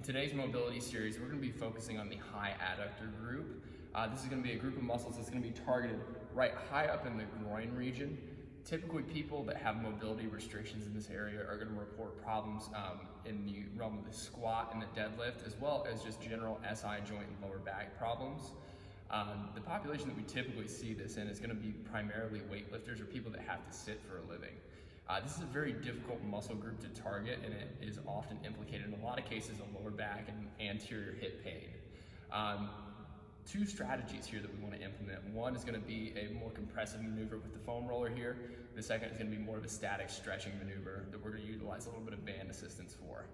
In today's mobility series, we're going to be focusing on the high adductor group. This is going to be a group of muscles that's going to be targeted right high up in the groin region. Typically, people that have mobility restrictions in this area are going to report problems in the realm of the squat and the deadlift, as well as just general SI joint and lower back problems. The population that we typically see this in is going to be primarily weightlifters or people that have to sit for a living. This is a very difficult muscle group to target, and it is often implicated in a lot of cases of lower back and anterior hip pain. Two strategies here that we want to implement. One is going to be a more compressive maneuver with the foam roller here. The second is going to be more of a static stretching maneuver that we're going to utilize a little bit of band assistance for.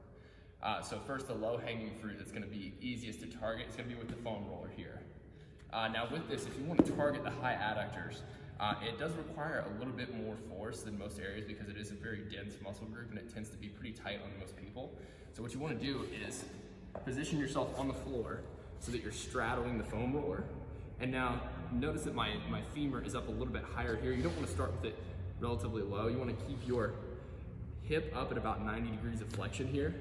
So first, the low-hanging fruit that's going to be easiest to target is going to be with the foam roller here. Now with this, if you want to target the high adductors, it does require a little bit more force than most areas because it is a very dense muscle group and it tends to be pretty tight on most people. So what you want to do is position yourself on the floor so that you're straddling the foam roller. And now notice that my femur is up a little bit higher here. You don't want to start with it relatively low. You want to keep your hip up at about 90 degrees of flexion here.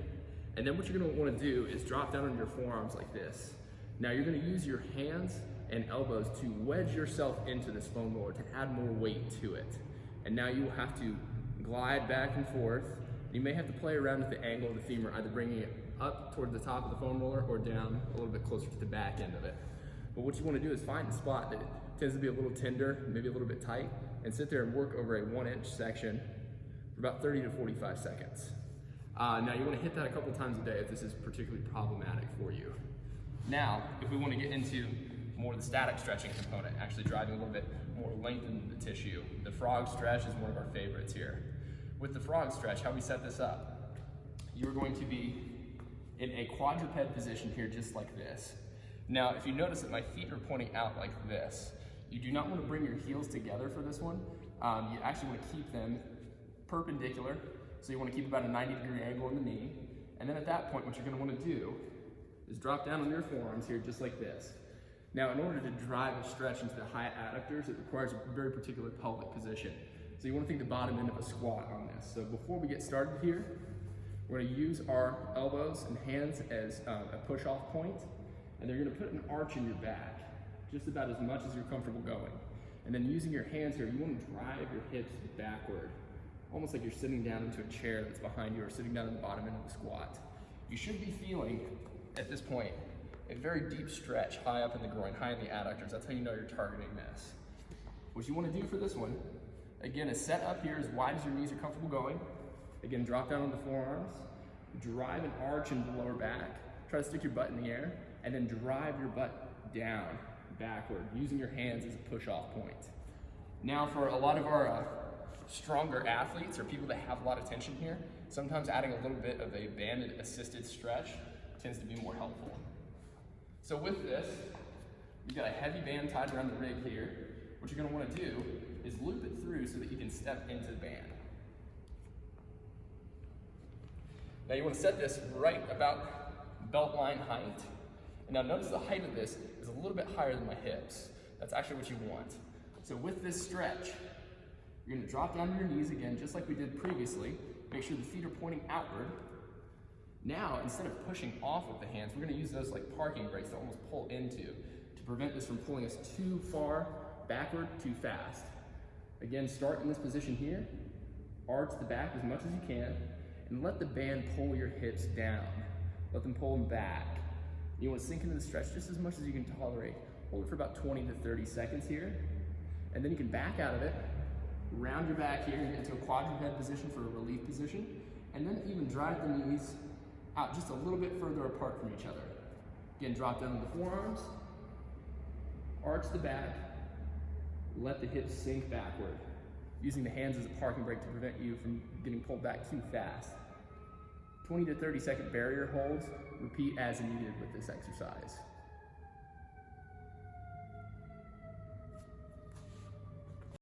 And then what you're going to want to do is drop down on your forearms like this. Now you're going to use your hands and elbows to wedge yourself into this foam roller to add more weight to it. And now you will have to glide back and forth. You may have to play around with the angle of the femur, either bringing it up toward the top of the foam roller or down a little bit closer to the back end of it. But what you want to do is find a spot that tends to be a little tender, maybe a little bit tight, and sit there and work over a 1-inch section for about 30 to 45 seconds. Now you want to hit that a couple times a day if this is particularly problematic for you. Now, if we want to get into more of the static stretching component, actually driving a little bit more length into the tissue, the frog stretch is one of our favorites here. With the frog stretch, how we set this up, you're going to be in a quadruped position here, just like this. Now, if you notice that my feet are pointing out like this, you do not want to bring your heels together for this one. You actually want to keep them perpendicular, so you want to keep about a 90-degree angle in the knee. And then at that point, what you're going to want to do is drop down on your forearms here, just like this. Now, in order to drive a stretch into the high adductors, it requires a very particular pelvic position. So you want to think the bottom end of a squat on this. So before we get started here, we're going to use our elbows and hands as a push-off point, and they're going to put an arch in your back, just about as much as you're comfortable going. And then using your hands here, you want to drive your hips backward, almost like you're sitting down into a chair that's behind you or sitting down at the bottom end of the squat. You should be feeling, at this point, a very deep stretch high up in the groin, high in the adductors. That's how you know you're targeting this. What you want to do for this one, again, is set up here as wide as your knees are comfortable going. Again, drop down on the forearms, drive an arch into the lower back, try to stick your butt in the air, and then drive your butt down, backward, using your hands as a push-off point. Now for a lot of our stronger athletes or people that have a lot of tension here, sometimes adding a little bit of a banded assisted stretch tends to be more helpful. So with this, you've got a heavy band tied around the rig here. What you're going to want to do is loop it through so that you can step into the band. Now you want to set this right about belt line height. And now notice the height of this is a little bit higher than my hips. That's actually what you want. So with this stretch, you're going to drop down to your knees again, just like we did previously. Make sure the feet are pointing outward. Now, instead of pushing off with the hands, we're going to use those like parking brakes to almost pull into to prevent this from pulling us too far backward, too fast. Again, start in this position here, arch the back as much as you can, and let the band pull your hips down. Let them pull them back. You want to sink into the stretch just as much as you can tolerate. Hold it for about 20 to 30 seconds here, and then you can back out of it, round your back here, and get into a quadruped position for a relief position, and then even drive the knees out just a little bit further apart from each other. Again, drop down on the forearms, arch the back, let the hips sink backward, using the hands as a parking brake to prevent you from getting pulled back too fast. 20 to 30 second barrier holds, repeat as needed with this exercise.